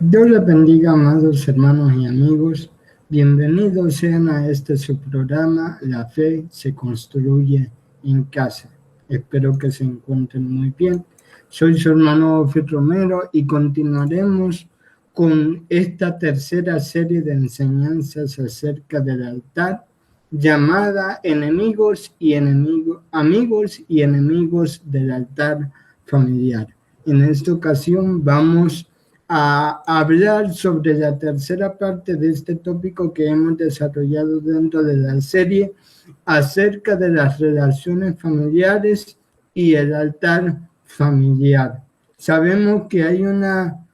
Dios les bendiga, amados hermanos y amigos. Bienvenidos sean a este su programa, La Fe se construye en casa. Espero que se encuentren muy bien. Soy su hermano Ofi Romero y continuaremos con esta tercera serie de enseñanzas acerca del altar, llamada Amigos y enemigos del altar familiar. En esta ocasión vamos a hablar sobre la tercera parte de este tópico que hemos desarrollado dentro de la serie acerca de las relaciones familiares y el altar familiar. Sabemos que hay una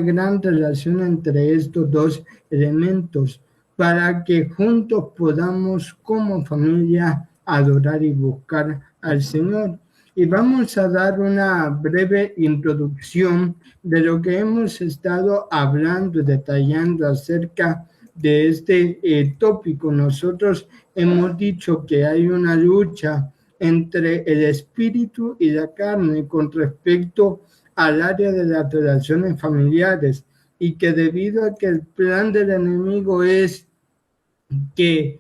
gran relación entre estos dos elementos para que juntos podamos como familia adorar y buscar al Señor. Y vamos a dar una breve introducción de lo que hemos estado hablando, detallando acerca de este tópico. Nosotros hemos dicho que hay una lucha entre el espíritu y la carne con respecto al área de las relaciones familiares y que debido a que el plan del enemigo es que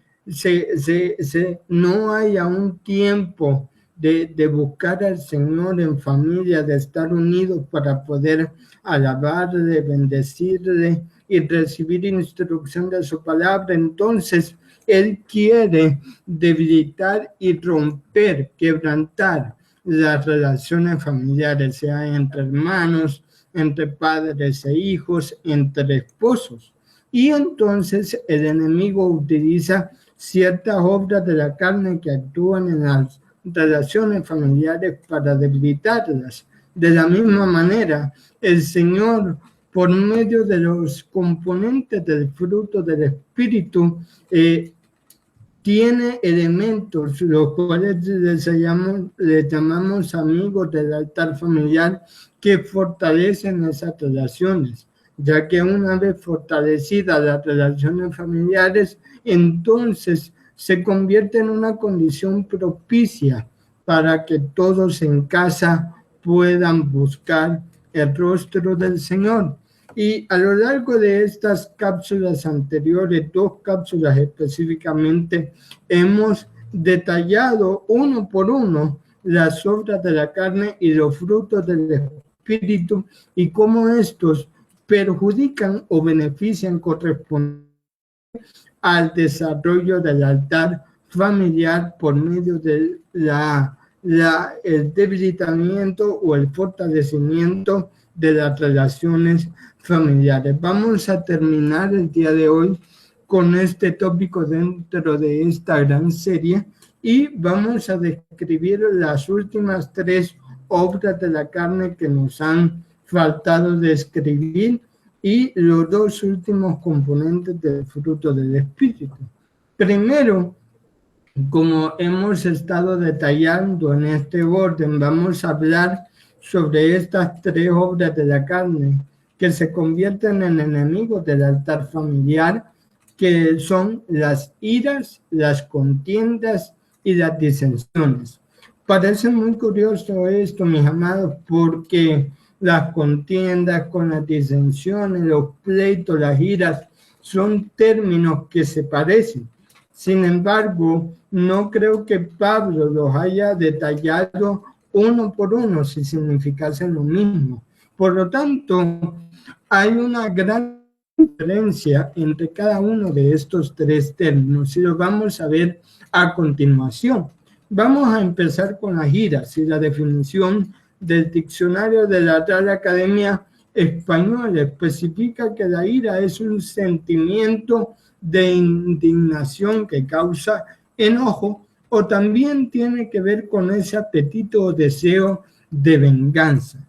no haya un tiempo de buscar al Señor en familia, de estar unidos para poder alabarle, bendecirle y recibir instrucción de su palabra. Entonces, Él quiere debilitar y romper, quebrantar las relaciones familiares, sea entre hermanos, entre padres e hijos, entre esposos. Y entonces el enemigo utiliza ciertas obras de la carne que actúan en las relaciones familiares para debilitarlas. De la misma manera, el Señor, por medio de los componentes del fruto del Espíritu, tiene elementos, los cuales les llamamos amigos del altar familiar, que fortalecen esas relaciones, ya que una vez fortalecidas las relaciones familiares, entonces se convierte en una condición propicia para que todos en casa puedan buscar el rostro del Señor. Y a lo largo de estas cápsulas anteriores, 2 cápsulas específicamente, hemos detallado uno por uno las obras de la carne y los frutos del espíritu y cómo estos perjudican o benefician correspondientemente al desarrollo del altar familiar por medio de el debilitamiento o el fortalecimiento de las relaciones familiares. Vamos a terminar el día de hoy con este tópico dentro de esta gran serie y vamos a describir las últimas 3 obras de la carne que nos han faltado describir y los 2 últimos componentes del fruto del Espíritu. Primero, como hemos estado detallando en este orden, vamos a hablar sobre estas 3 obras de la carne que se convierten en enemigos del altar familiar, que son las iras, las contiendas y las disensiones. Parece muy curioso esto, mis amados, porque las contiendas con las disensiones, los pleitos, las iras, son términos que se parecen. Sin embargo, no creo que Pablo los haya detallado uno por uno si significasen lo mismo. Por lo tanto, hay una gran diferencia entre cada uno de estos 3 términos y los vamos a ver a continuación. Vamos a empezar con las iras y la definición del diccionario de la Real Academia Española especifica que la ira es un sentimiento de indignación que causa enojo o también tiene que ver con ese apetito o deseo de venganza,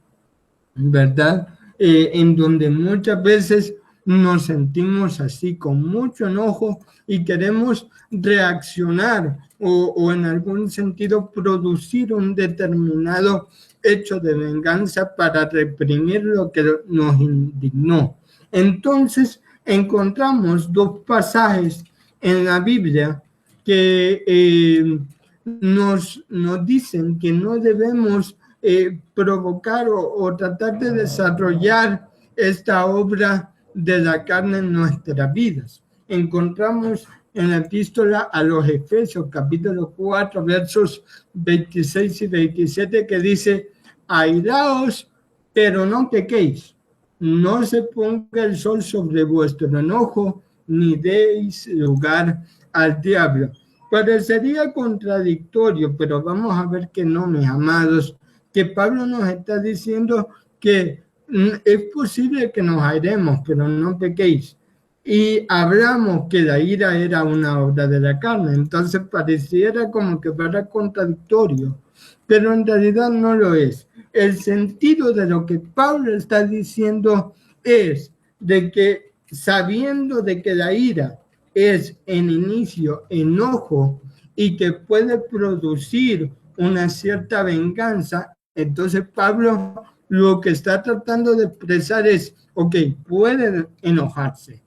¿verdad? En donde muchas veces nos sentimos así con mucho enojo y queremos reaccionar o en algún sentido producir un determinado hecho de venganza para reprimir lo que nos indignó. Entonces encontramos 2 pasajes en la Biblia que nos dicen que no debemos provocar o tratar de desarrollar esta obra de la carne en nuestras vidas. Encontramos en la epístola a los Efesios, capítulo 4, versos 26 y 27, que dice: airaos, pero no pequéis, no se ponga el sol sobre vuestro enojo, ni deis lugar al diablo. Parecería contradictorio, pero vamos a ver que no, mis amados, que Pablo nos está diciendo que es posible que nos airemos, pero no pequéis. Y hablamos que la ira era una obra de la carne, entonces pareciera como que fuera contradictorio, pero en realidad no lo es. El sentido de lo que Pablo está diciendo es de que, sabiendo de que la ira es en inicio enojo y que puede producir una cierta venganza, entonces Pablo lo que está tratando de expresar es, ok, pueden enojarse,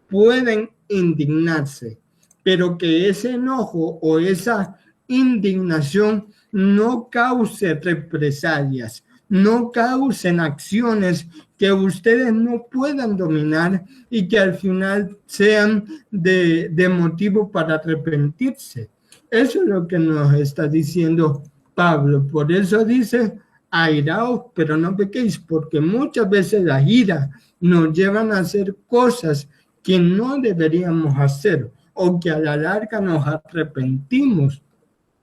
pueden indignarse, pero que ese enojo o esa indignación no cause represalias, no causen acciones que ustedes no puedan dominar y que al final sean de motivo para arrepentirse. Eso es lo que nos está diciendo Pablo. Por eso dice: airaos, pero no pequéis, porque muchas veces las iras nos llevan a hacer cosas que no deberíamos hacer o que a la larga nos arrepentimos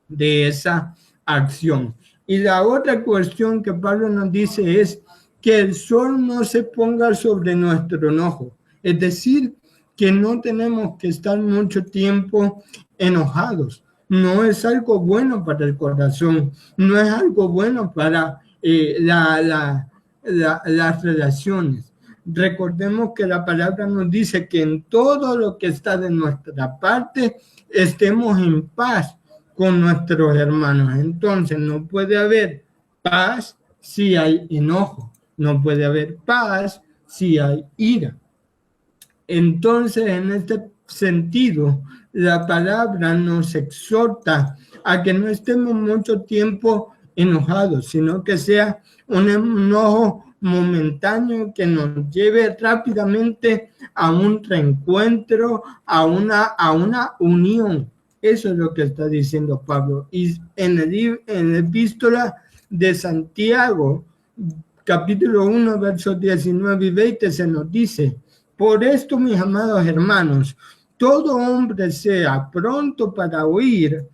de esa acción. Y la otra cuestión que Pablo nos dice es que el sol no se ponga sobre nuestro enojo, es decir, que no tenemos que estar mucho tiempo enojados. No es algo bueno para el corazón, no es algo bueno para las relaciones. Recordemos que la palabra nos dice que en todo lo que está de nuestra parte estemos en paz con nuestros hermanos. Entonces no puede haber paz si hay enojo, no puede haber paz si hay ira. Entonces, en este sentido, la palabra nos exhorta a que no estemos mucho tiempo enojados, sino que sea un enojo momentáneo que nos lleve rápidamente a un reencuentro, a una unión. Eso es lo que está diciendo Pablo. Y en la epístola de Santiago, capítulo 1, versos 19 y 20, se nos dice: por esto, mis amados hermanos, todo hombre sea pronto para oír,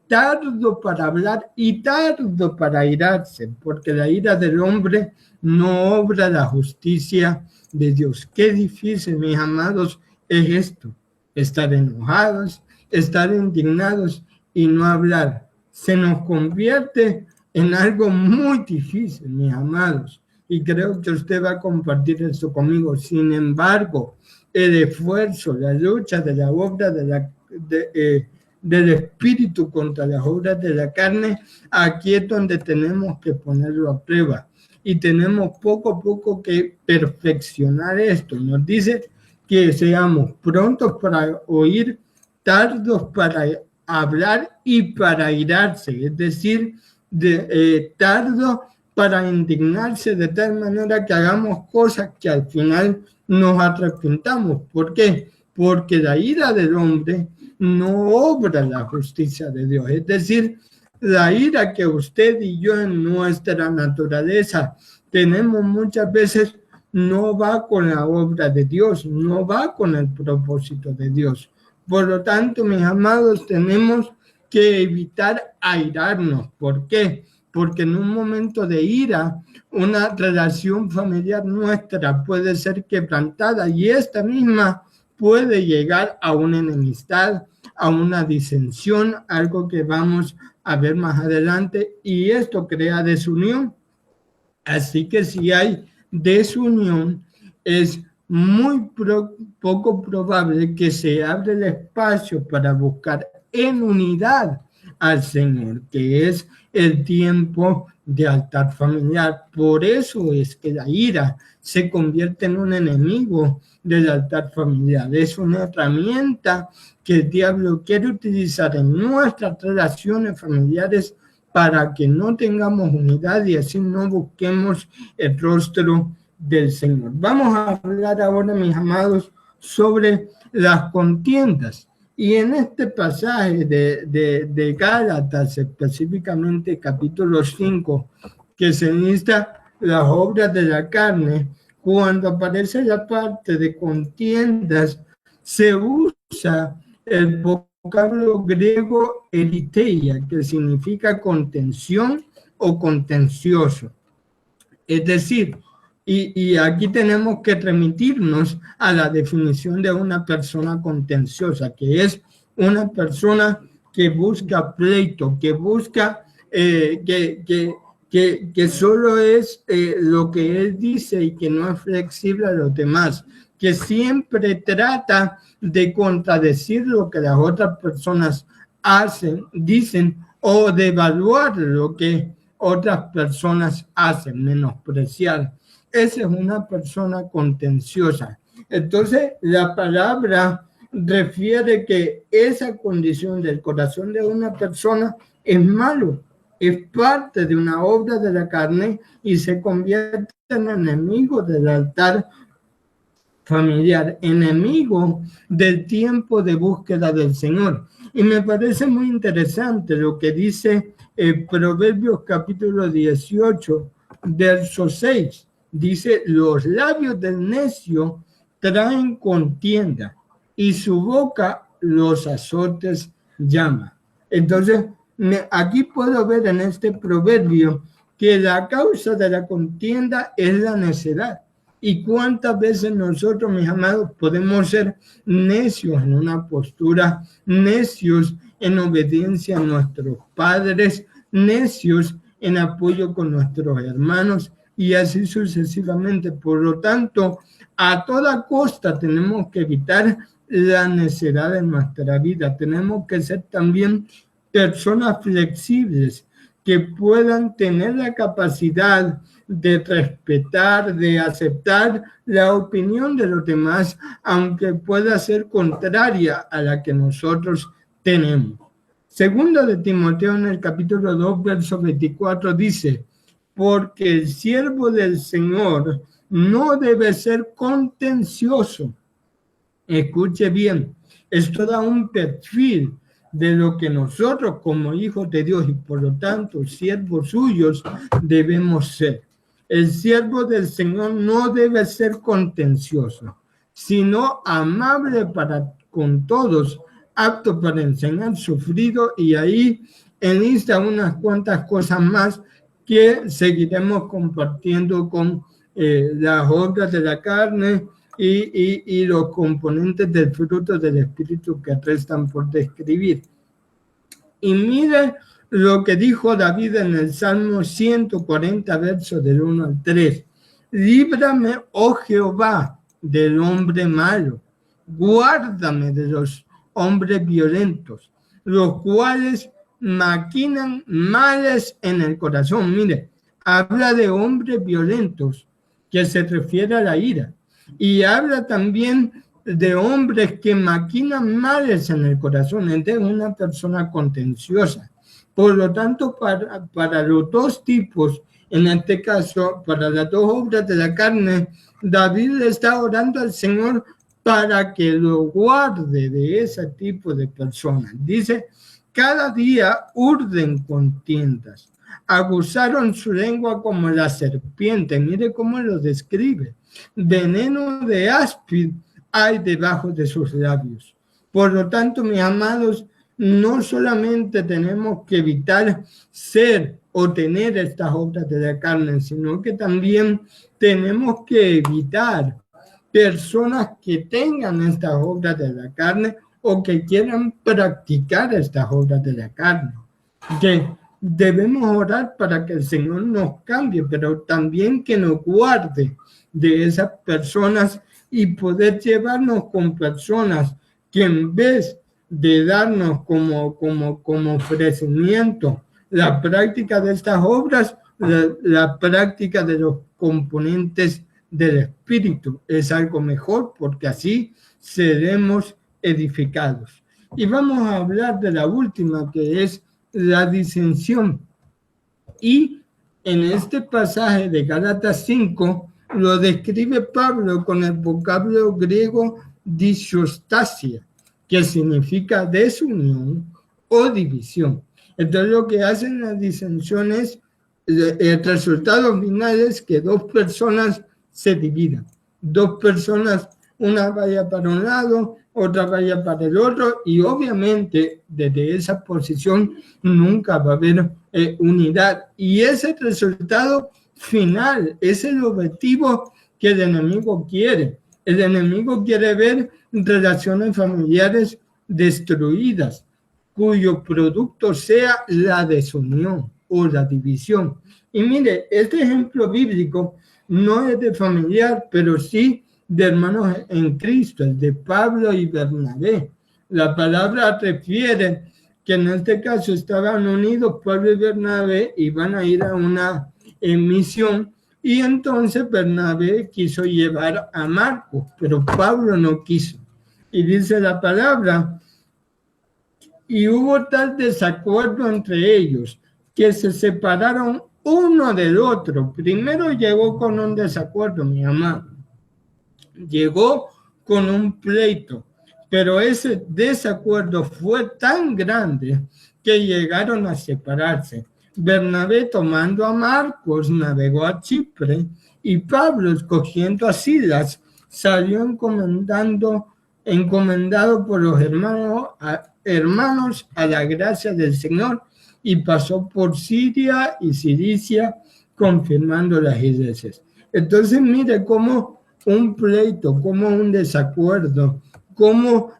tardo para hablar y tardo para airarse, porque la ira del hombre no obra la justicia de Dios. Qué difícil, mis amados, es esto: estar enojados, estar indignados y no hablar. Se nos convierte en algo muy difícil, mis amados. Y creo que usted va a compartir esto conmigo. Sin embargo, el esfuerzo, la lucha de la obra del espíritu contra las obras de la carne, aquí es donde tenemos que ponerlo a prueba. Y tenemos poco a poco que perfeccionar esto. Nos dice que seamos prontos para oír, tardos para hablar y para airarse. Es decir, tardos para indignarse, de tal manera que hagamos cosas que al final nos arrepintamos. ¿Por qué? Porque la ira del hombre no obra la justicia de Dios. Es decir, la ira que usted y yo en nuestra naturaleza tenemos muchas veces no va con la obra de Dios, no va con el propósito de Dios. Por lo tanto, mis amados, tenemos que evitar airarnos. ¿Por qué? Porque en un momento de ira, una relación familiar nuestra puede ser quebrantada y esta misma puede llegar a una enemistad, a una disensión, algo que vamos a ver más adelante, y esto crea desunión. Así que si hay desunión, es muy poco probable que se abra el espacio para buscar en unidad al Señor, que es el tiempo de altar familiar. Por eso es que la ira se convierte en un enemigo del altar familiar. Es una herramienta que el diablo quiere utilizar en nuestras relaciones familiares para que no tengamos unidad y así no busquemos el rostro del Señor. Vamos a hablar ahora, mis amados, sobre las contiendas. Y en este pasaje de Gálatas, específicamente capítulo 5, que se lista las obras de la carne, cuando aparece la parte de contiendas, se usa el vocablo griego eriteia, que significa contención o contencioso. Es decir, y aquí tenemos que remitirnos a la definición de una persona contenciosa, que es una persona que busca pleito, que busca que solo es lo que él dice y que no es flexible a los demás, que siempre trata de contradecir lo que las otras personas hacen, dicen, o de evaluar lo que otras personas hacen, menospreciar. Esa es una persona contenciosa. Entonces, la palabra refiere que esa condición del corazón de una persona es malo, es parte de una obra de la carne y se convierte en enemigo del altar familiar, enemigo del tiempo de búsqueda del Señor. Y me parece muy interesante lo que dice Proverbios capítulo 18, verso 6. Dice, los labios del necio traen contienda y su boca los azotes llama. Entonces, aquí puedo ver en este proverbio que la causa de la contienda es la necedad. ¿Y cuántas veces nosotros, mis amados, podemos ser necios en una postura, necios en obediencia a nuestros padres, necios en apoyo con nuestros hermanos y así sucesivamente? Por lo tanto, a toda costa tenemos que evitar la necedad en nuestra vida. Tenemos que ser también personas flexibles que puedan tener la capacidad de respetar, de aceptar la opinión de los demás, aunque pueda ser contraria a la que nosotros tenemos. Segundo de Timoteo en el capítulo 2, verso 24 dice, porque el siervo del Señor no debe ser contencioso. Escuche bien, esto da un perfil de lo que nosotros como hijos de Dios y por lo tanto siervos suyos debemos ser. El siervo del Señor no debe ser contencioso, sino amable para con todos, apto para enseñar, sufrido, y ahí enlista unas cuantas cosas más que seguiremos compartiendo con las obras de la carne y los componentes del fruto del Espíritu que restan por describir. Y mire lo que dijo David en el Salmo 140, versos del 1 al 3. Líbrame, oh Jehová, del hombre malo. Guárdame de los hombres violentos, los cuales maquinan males en el corazón. Mire, habla de hombres violentos, que se refiere a la ira. Y habla también de hombres que maquinan males en el corazón, es de una persona contenciosa. Por lo tanto, para los dos tipos, en este caso, para las dos obras de la carne, David le está orando al Señor para que lo guarde de ese tipo de personas. Dice, cada día urden contiendas, aguzaron su lengua como la serpiente. Mire cómo lo describe. Veneno de áspid hay debajo de sus labios. Por lo tanto, mis amados, no solamente tenemos que evitar ser o tener estas obras de la carne, sino que también tenemos que evitar personas que tengan estas obras de la carne o que quieran practicar estas obras de la carne. Que debemos orar para que el Señor nos cambie, pero también que nos guarde de esas personas y poder llevarnos con personas que en vez de darnos como ofrecimiento la práctica de estas obras, la práctica de los componentes del Espíritu es algo mejor, porque así seremos edificados. Y vamos a hablar de la última, que es la disensión. Y en este pasaje de Gálatas 5 lo describe Pablo con el vocablo griego disostasia, que significa desunión o división. Entonces lo que hacen las disensiones, el resultado final es que dos personas se dividan. Dos personas, una vaya para un lado, otra vaya para el otro, y obviamente desde esa posición nunca va a haber unidad. Y ese resultado final es el objetivo que el enemigo quiere. El enemigo quiere ver relaciones familiares destruidas, cuyo producto sea la desunión o la división. Y mire, este ejemplo bíblico no es de familiar, pero sí de hermanos en Cristo, el de Pablo y Bernabé. La palabra refiere que en este caso estaban unidos Pablo y Bernabé y van a ir a una misión, y entonces Bernabé quiso llevar a Marcos, pero Pablo no quiso. Y dice la palabra, y hubo tal desacuerdo entre ellos que se separaron uno del otro. Primero llegó con un desacuerdo, mi amado. Llegó con un pleito, pero ese desacuerdo fue tan grande que llegaron a separarse. Bernabé, tomando a Marcos, navegó a Chipre, y Pablo, escogiendo a Silas, salió encomendado por los hermanos a la gracia del Señor, y pasó por Siria y Cilicia, confirmando las iglesias. Entonces mire cómo un pleito, como un desacuerdo, cómo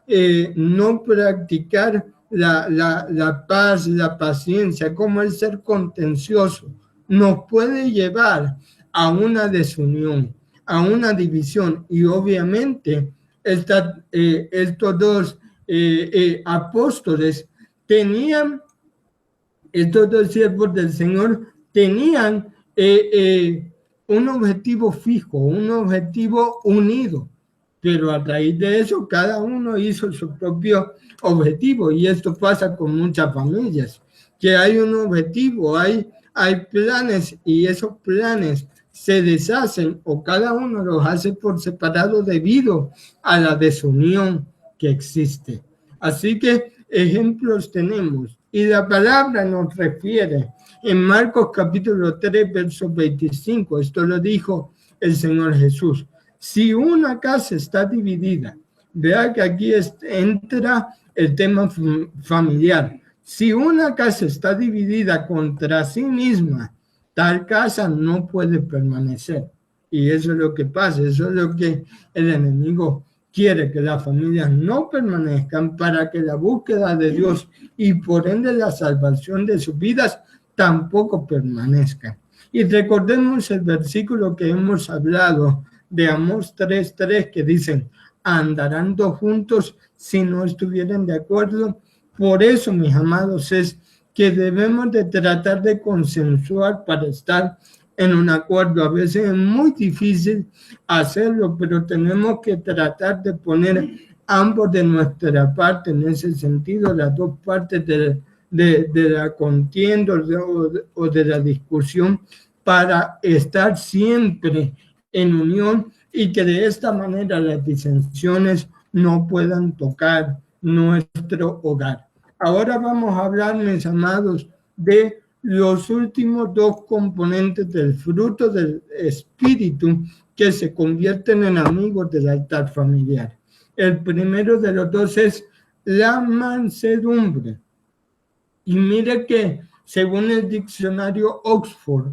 no practicar la paz, la paciencia, cómo el ser contencioso nos puede llevar a una desunión, a una división. Y obviamente estos dos apóstoles tenían, estos dos siervos del Señor tenían un objetivo fijo, un objetivo unido, pero a raíz de eso cada uno hizo su propio objetivo, y esto pasa con muchas familias, que hay un objetivo, hay planes, y esos planes se deshacen o cada uno los hace por separado debido a la desunión que existe. Así que ejemplos tenemos, y la palabra nos refiere en Marcos capítulo 3, verso 25, esto lo dijo el Señor Jesús. Si una casa está dividida, vea que aquí entra el tema familiar. Si una casa está dividida contra sí misma, tal casa no puede permanecer. Y eso es lo que pasa, eso es lo que el enemigo quiere, que las familias no permanezcan, para que la búsqueda de Dios y por ende la salvación de sus vidas tampoco permanezcan. Y recordemos el versículo que hemos hablado de Amós 3:3, que dicen, andarán dos juntos si no estuvieran de acuerdo. Por eso, mis amados, es que debemos de tratar de consensuar para estar en un acuerdo. A veces es muy difícil hacerlo, pero tenemos que tratar de poner ambos de nuestra parte en ese sentido, las dos partes de la contienda o de la discusión, para estar siempre en unión, y que de esta manera las disensiones no puedan tocar nuestro hogar. Ahora vamos a hablar, mis amados, de los últimos dos componentes del fruto del Espíritu que se convierten en amigos del altar familiar. El primero de los dos es la mansedumbre. Y mire que según el diccionario Oxford,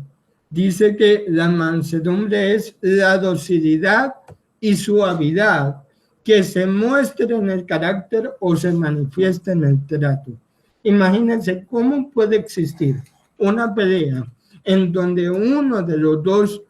dice que la mansedumbre es la docilidad y suavidad que se muestra en el carácter o se manifiesta en el trato. Imagínense cómo puede existir una pelea en donde uno de los dos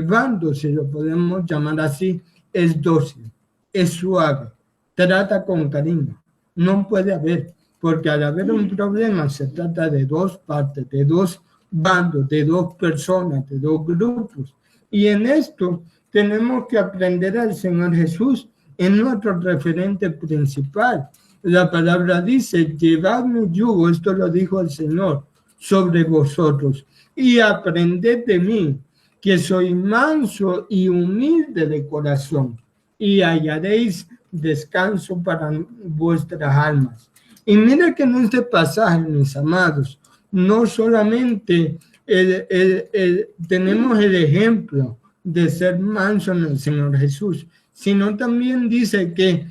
bandos, si lo podemos llamar así, es dócil, es suave, trata con cariño. No puede haber, porque al haber un problema se trata de dos partes, de dos bandos, de dos personas, de dos grupos. Y en esto tenemos que aprender al Señor Jesús, en nuestro referente principal. La palabra dice, llevad mi yugo, esto lo dijo el Señor, sobre vosotros, y aprended de mí, que soy manso y humilde de corazón, y hallaréis descanso para vuestras almas. Y mira que en este pasaje, mis amados, no solamente tenemos el ejemplo de ser manso en el Señor Jesús, sino también dice que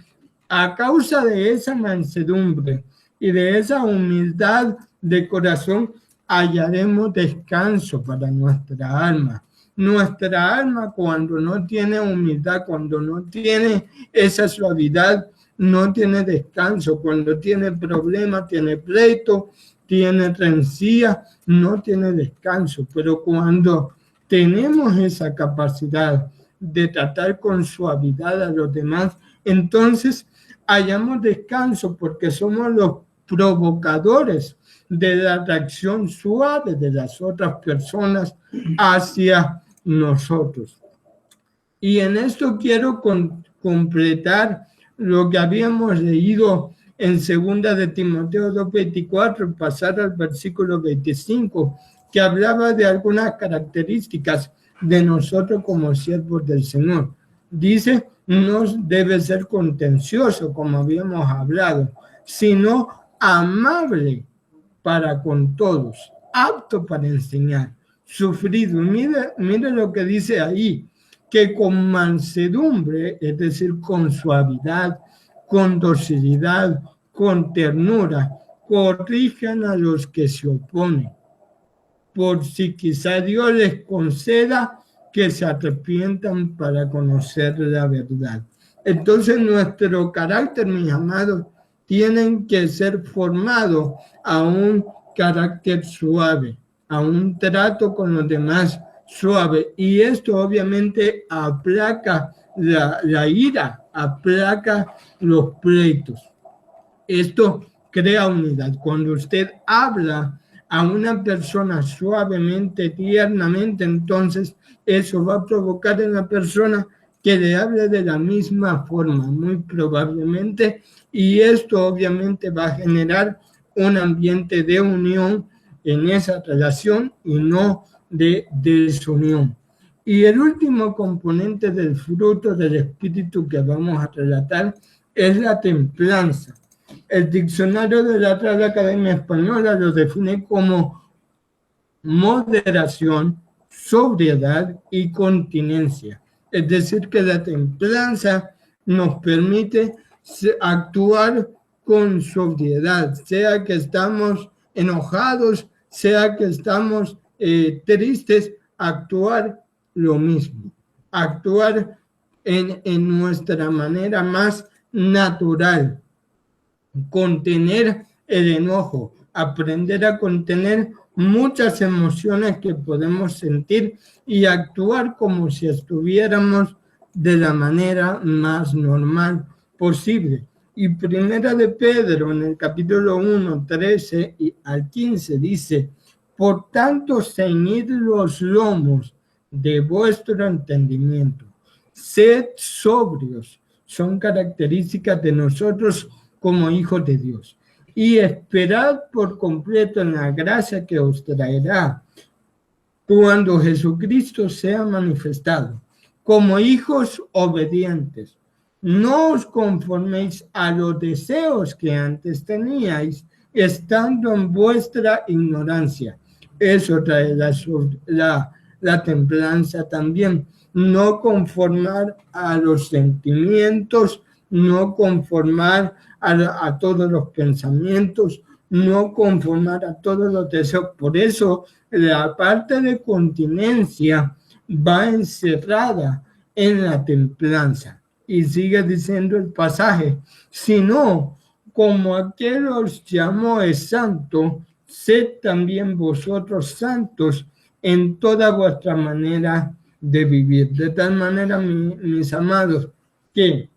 a causa de esa mansedumbre y de esa humildad de corazón, hallaremos descanso para nuestra alma. Nuestra alma, cuando no tiene humildad, cuando no tiene esa suavidad, no tiene descanso. Cuando tiene problemas, tiene pleito, tiene rencilla, no tiene descanso. Pero cuando tenemos esa capacidad de tratar con suavidad a los demás, entonces hallamos descanso, porque somos los provocadores de la reacción suave de las otras personas hacia nosotros. Y en esto quiero completar lo que habíamos leído en 2 de Timoteo 2:24, pasar al versículo 25, que hablaba de algunas características de nosotros como siervos del Señor. Dice, no debe ser contencioso, como habíamos hablado, sino amable para con todos, apto para enseñar, sufrido. Mire lo que dice ahí, que con mansedumbre, es decir, con suavidad, con docilidad, con ternura, corrijan a los que se oponen, por si quizá Dios les conceda que se arrepientan para conocer la verdad. Entonces nuestro carácter, mis amados, tienen que ser formado a un carácter suave, a un trato con los demás suave. Y esto obviamente aplaca la ira, aplaca los pleitos. Esto crea unidad. Cuando usted habla a una persona suavemente, tiernamente, entonces eso va a provocar en la persona que le hable de la misma forma, muy probablemente, y esto obviamente va a generar un ambiente de unión en esa relación y no de desunión. Y el último componente del fruto del Espíritu que vamos a relatar es la templanza. El diccionario de la Real Academia Española lo define como moderación, sobriedad y continencia. Es decir, que la templanza nos permite actuar con sobriedad, sea que estamos enojados, sea que estamos tristes, actuar lo mismo, actuar en nuestra manera más natural, contener el enojo, aprender a contener muchas emociones que podemos sentir y actuar como si estuviéramos de la manera más normal posible. Y Primera de Pedro, en el capítulo 1, 13 y al 15, dice, por tanto, ceñid los lomos de vuestro entendimiento, sed sobrios, son características de nosotros como hijos de Dios, y esperad por completo en la gracia que os traerá cuando Jesucristo sea manifestado. Como hijos obedientes, no os conforméis a los deseos que antes teníais, estando en vuestra ignorancia. Eso trae la templanza también. No conformar a los sentimientos, no conformar a todos los pensamientos, no conformar a todos los deseos. Por eso la parte de continencia va encerrada en la templanza. Y sigue diciendo el pasaje, sino como aquel os llamó es santo, sed también vosotros santos en toda vuestra manera de vivir. De tal manera, mis amados, que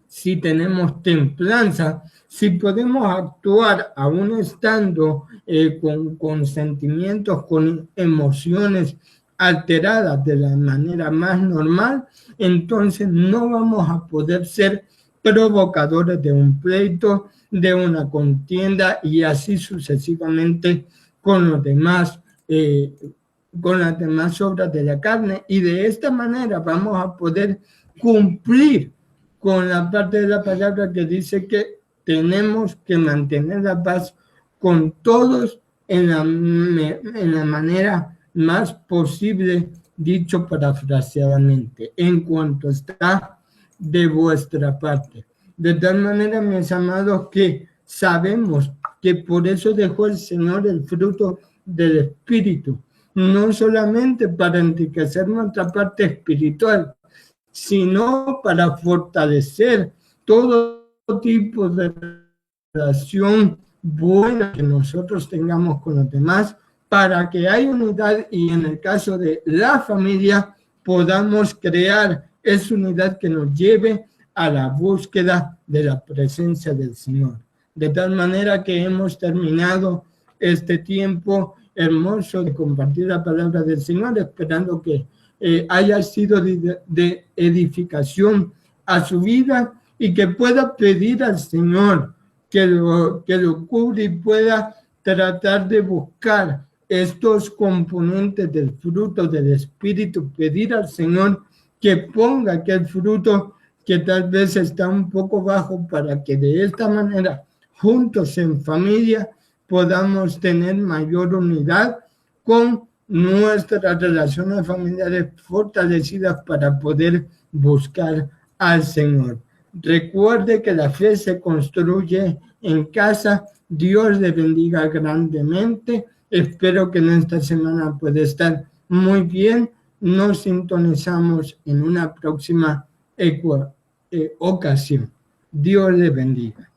si tenemos templanza, si podemos actuar aún estando con sentimientos, con emociones alteradas de la manera más normal, entonces no vamos a poder ser provocadores de un pleito, de una contienda y así sucesivamente con los demás con las demás obras de la carne, y de esta manera vamos a poder cumplir con la parte de la palabra que dice que tenemos que mantener la paz con todos en la manera más posible, dicho parafraseadamente, en cuanto está de vuestra parte. De tal manera, mis amados, que sabemos que por eso dejó el Señor el fruto del Espíritu, no solamente para enriquecer nuestra parte espiritual, sino para fortalecer todo tipo de relación buena que nosotros tengamos con los demás, para que haya unidad y en el caso de la familia podamos crear esa unidad que nos lleve a la búsqueda de la presencia del Señor. De tal manera que hemos terminado este tiempo hermoso de compartir la palabra del Señor, esperando que haya sido de edificación a su vida y que pueda pedir al Señor que lo cubra y pueda tratar de buscar estos componentes del fruto del Espíritu, pedir al Señor que ponga aquel fruto que tal vez está un poco bajo, para que de esta manera, juntos en familia, podamos tener mayor unidad con nuestras relaciones familiares fortalecidas para poder buscar al Señor. Recuerde que la fe se construye en casa. Dios le bendiga grandemente. Espero que en esta semana pueda estar muy bien. Nos sintonizamos en una próxima ocasión. Dios le bendiga.